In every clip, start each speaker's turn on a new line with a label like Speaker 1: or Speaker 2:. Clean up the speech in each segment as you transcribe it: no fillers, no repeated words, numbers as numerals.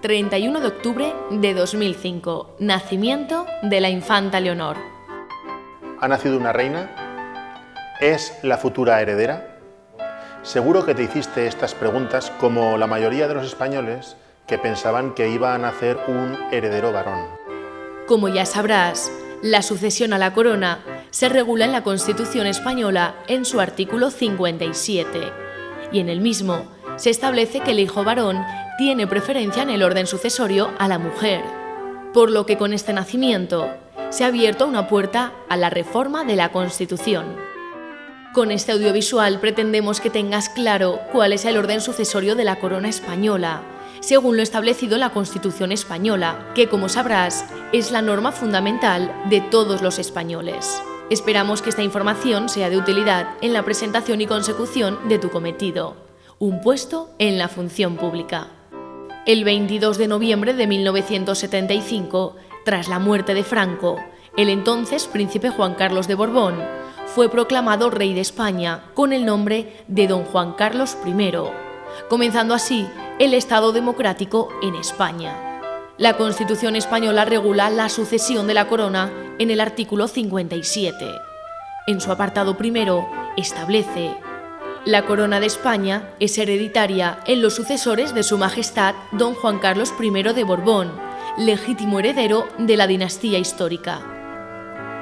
Speaker 1: 31 de octubre de 2005, nacimiento de la infanta Leonor.
Speaker 2: ¿Ha nacido una reina? ¿Es la futura heredera? Seguro que te hiciste estas preguntas como la mayoría de los españoles que pensaban que iba a nacer un heredero varón.
Speaker 1: Como ya sabrás, la sucesión a la corona se regula en la Constitución española en su artículo 57, y en el mismo se establece que el hijo varón tiene preferencia en el orden sucesorio a la mujer, por lo que con este nacimiento se ha abierto una puerta a la reforma de la Constitución. Con este audiovisual pretendemos que tengas claro cuál es el orden sucesorio de la corona española, según lo establecido en la Constitución española, que, como sabrás, es la norma fundamental de todos los españoles. Esperamos que esta información sea de utilidad en la presentación y consecución de tu cometido, un puesto en la función pública. El 22 de noviembre de 1975, tras la muerte de Franco, el entonces príncipe Juan Carlos de Borbón fue proclamado rey de España con el nombre de Don Juan Carlos I, comenzando así el Estado democrático en España. La Constitución española regula la sucesión de la corona en el artículo 57. En su apartado primero establece: la corona de España es hereditaria en los sucesores de Su Majestad Don Juan Carlos I de Borbón, legítimo heredero de la dinastía histórica.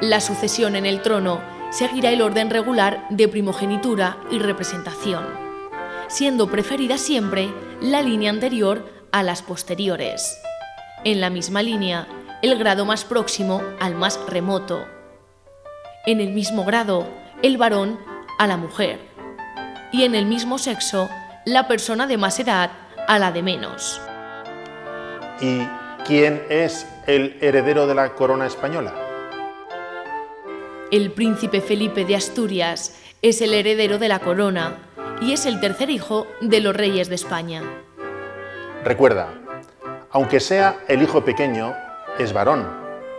Speaker 1: La sucesión en el trono seguirá el orden regular de primogenitura y representación, siendo preferida siempre la línea anterior a las posteriores. En la misma línea, el grado más próximo al más remoto. En el mismo grado, el varón a la mujer. Y en el mismo sexo, la persona de más edad a la de menos.
Speaker 2: ¿Y quién es el heredero de la corona española?
Speaker 1: El príncipe Felipe de Asturias es el heredero de la corona y es el tercer hijo de los reyes de España.
Speaker 2: Recuerda, aunque sea el hijo pequeño, es varón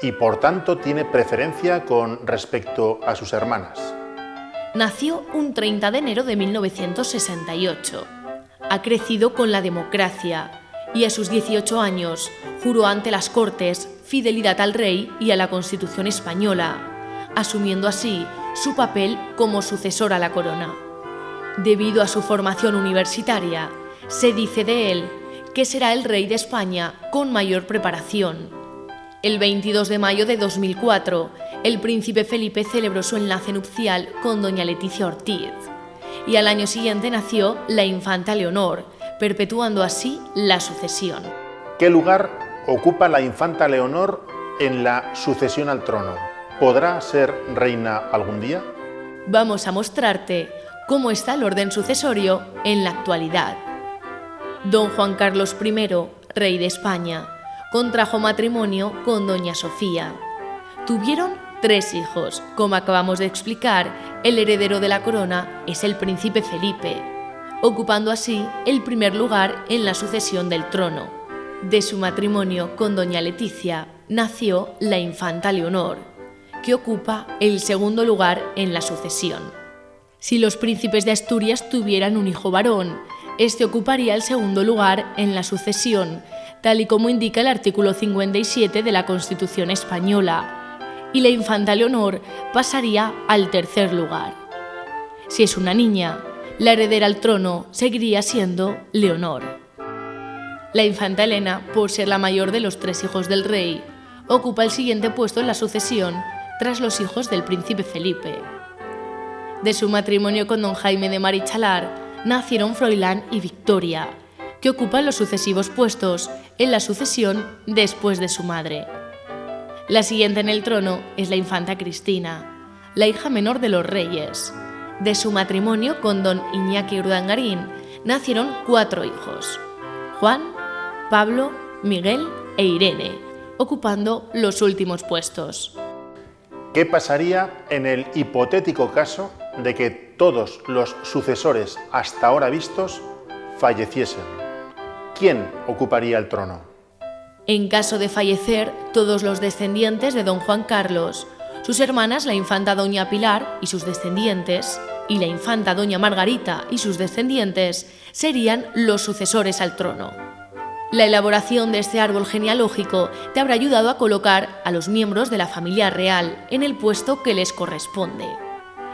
Speaker 2: y por tanto tiene preferencia con respecto a sus hermanas.
Speaker 1: Nació un 30 de enero de 1968. Ha crecido con la democracia y a sus 18 años juró ante las Cortes fidelidad al rey y a la Constitución española, asumiendo así su papel como sucesor a la corona. Debido a su formación universitaria, se dice de él que será el rey de España con mayor preparación. El 22 de mayo de 2004, el príncipe Felipe celebró su enlace nupcial con doña Leticia Ortiz, y al año siguiente nació la infanta Leonor, perpetuando así la sucesión.
Speaker 2: ¿Qué lugar ocupa la infanta Leonor en la sucesión al trono? ¿Podrá ser reina algún día?
Speaker 1: Vamos a mostrarte cómo está el orden sucesorio en la actualidad. Don Juan Carlos I, rey de España, contrajo matrimonio con doña Sofía. Tuvieron 3 hijos. Como acabamos de explicar, el heredero de la corona es el príncipe Felipe, ocupando así el primer lugar en la sucesión del trono. De su matrimonio con doña Leticia nació la infanta Leonor, que ocupa el segundo lugar en la sucesión. Si los príncipes de Asturias tuvieran un hijo varón, este ocuparía el segundo lugar en la sucesión, tal y como indica el artículo 57 de la Constitución española, y la infanta Leonor pasaría al tercer lugar. Si es una niña, la heredera al trono seguiría siendo Leonor. La infanta Elena, por ser la mayor de los 3 hijos del rey, ocupa el siguiente puesto en la sucesión tras los hijos del príncipe Felipe. De su matrimonio con don Jaime de Marichalar nacieron Froilán y Victoria, que ocupan los sucesivos puestos en la sucesión después de su madre. La siguiente en el trono es la infanta Cristina, la hija menor de los reyes. De su matrimonio con don Iñaki Urdangarín nacieron 4 hijos: Juan, Pablo, Miguel e Irene, ocupando los últimos puestos.
Speaker 2: ¿Qué pasaría en el hipotético caso de que todos los sucesores hasta ahora vistos falleciesen? ¿Quién ocuparía el trono?
Speaker 1: En caso de fallecer todos los descendientes de don Juan Carlos, sus hermanas la infanta doña Pilar y sus descendientes, y la infanta doña Margarita y sus descendientes serían los sucesores al trono. La elaboración de este árbol genealógico te habrá ayudado a colocar a los miembros de la familia real en el puesto que les corresponde.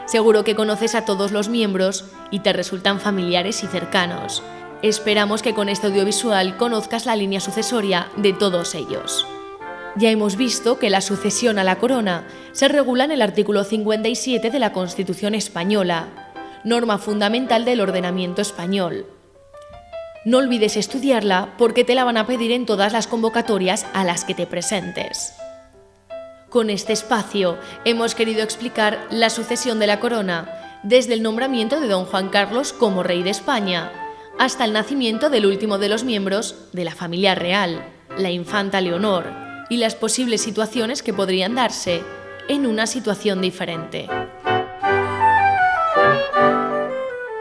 Speaker 1: Seguro que conoces a todos los miembros y te resultan familiares y cercanos. Esperamos que con este audiovisual conozcas la línea sucesoria de todos ellos. Ya hemos visto que la sucesión a la corona se regula en el artículo 57 de la Constitución española, norma fundamental del ordenamiento español. No olvides estudiarla porque te la van a pedir en todas las convocatorias a las que te presentes. Con este espacio hemos querido explicar la sucesión de la corona desde el nombramiento de don Juan Carlos como rey de España hasta el nacimiento del último de los miembros de la familia real, la infanta Leonor, y las posibles situaciones que podrían darse en una situación diferente.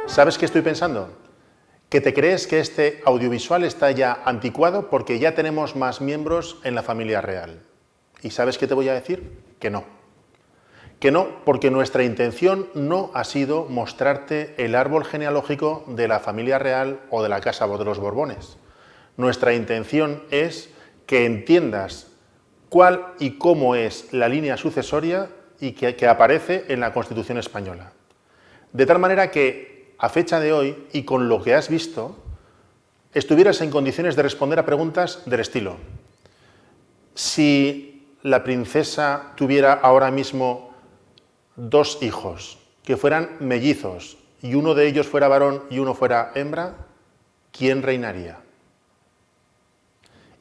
Speaker 2: ¿Sabes qué estoy pensando? Que te crees que este audiovisual está ya anticuado porque ya tenemos más miembros en la familia real. ¿Y sabes qué te voy a decir? Que no. Que no, porque nuestra intención no ha sido mostrarte el árbol genealógico de la familia real o de la casa de los Borbones. Nuestra intención es que entiendas cuál y cómo es la línea sucesoria y que aparece en la Constitución española. De tal manera que, a fecha de hoy, y con lo que has visto, estuvieras en condiciones de responder a preguntas del estilo: si la princesa tuviera ahora mismo 2 hijos, que fueran mellizos, y uno de ellos fuera varón y uno fuera hembra, ¿quién reinaría?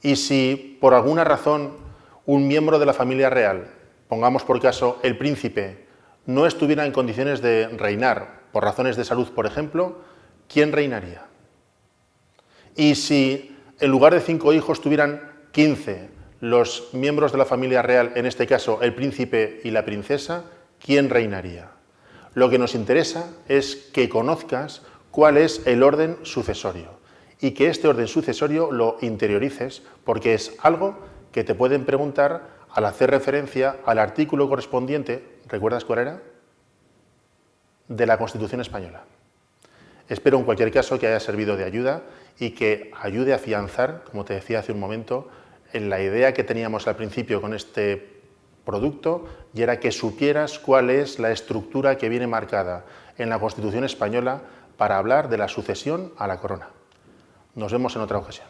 Speaker 2: Y si por alguna razón un miembro de la familia real, pongamos por caso el príncipe, no estuviera en condiciones de reinar, por razones de salud, por ejemplo, ¿quién reinaría? Y si en lugar de 5 hijos tuvieran 15 los miembros de la familia real, en este caso el príncipe y la princesa, ¿quién reinaría? Lo que nos interesa es que conozcas cuál es el orden sucesorio y que este orden sucesorio lo interiorices, porque es algo que te pueden preguntar al hacer referencia al artículo correspondiente. ¿Recuerdas cuál era? De la Constitución española. Espero en cualquier caso que haya servido de ayuda y que ayude a afianzar, como te decía hace un momento, en la idea que teníamos al principio con este producto, y era que supieras cuál es la estructura que viene marcada en la Constitución española para hablar de la sucesión a la corona. Nos vemos en otra ocasión.